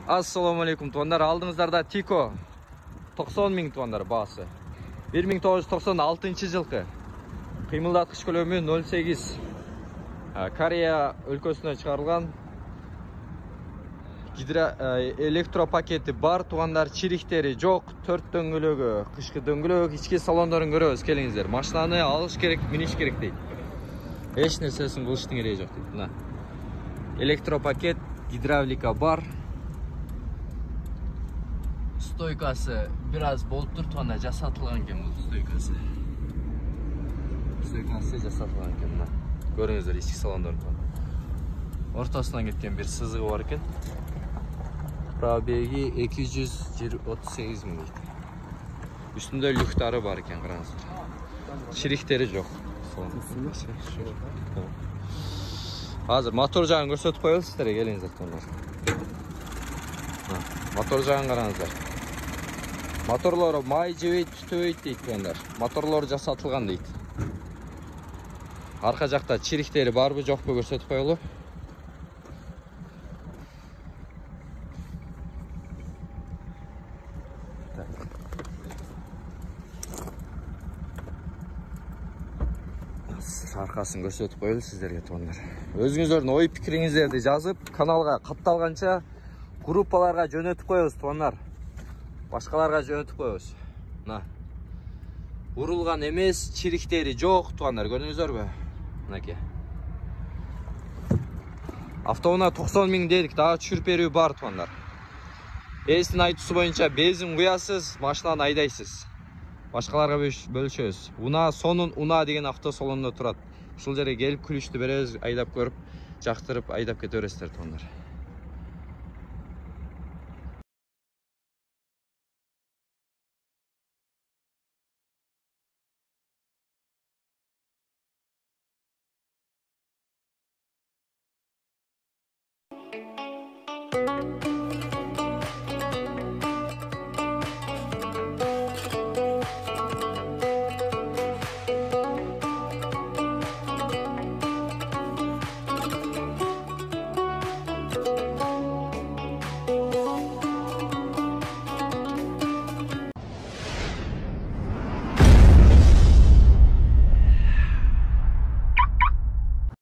Assalamu alaikum tuanlar. Aldığınızlarda Tiko 90 bin tuanlar bağısı. 1996 жылғы қимылдатқыш көлемі 0,8 Корея өлкөсүнөн чыгарылган электропакети бар тугандар, чириктери жок, 4 дөңгөлөгү, кышкы дөңгөлөк, ички салондорун көрөбүз, келиңиздер. Машинаны алыш керек, миниш керек дейт. Эч нерсесин кылыштын кереги жок дейт. Мына электропакет, гидравлика бар. Стойкасы biraz болуптур, туганда жасатылган экен бул стойкасы. Стойкасы жасатылган экен, мына. Көрүңүздөр, ички салондорун. Ортосунан кеткен бир сызыгы бар экен. Пробеги 238 миң дейт. Үстүндө люктары бар экен, караңыздар. Чириктери жок. Азыр мотор жагын көрсөтүп коелу сиздерге, келиңиздер тоңдор. Мотор жагын караңыздар. Моторлору май жебейт, түтөбөйт дейт тоңдор. Моторлору жасатылган дейт. Арка жакта чириктери барбы, жокпу көрсөтүп коелу. Аркасын көрсөтүп коелу сиздерге тоңдор. Өзүңүздөрдүн ой пикириңиздерди жазып, каналга катталганча группаларга жөнөтүп коебуз тоңдор. Башкаларга жөнөтүп коебуз. Мына. Урулган эмес, чириктери жок тоңдор, көрдүңүздөрбү? Мынакей. Автоунаа 90 миң дедик, дагы түшүрүп берүү бар тоңдор. Эстин айтуусу боюнча бензин куясыз, машинаны айдайсыз. Башкаларга бөлүшөбүз. Уна сонун Уна деген автосалондо турат. Ушул жерге келип күлүштү беребиз, айдап көрүп, жактырып айдап кете бересиздер тоңдор.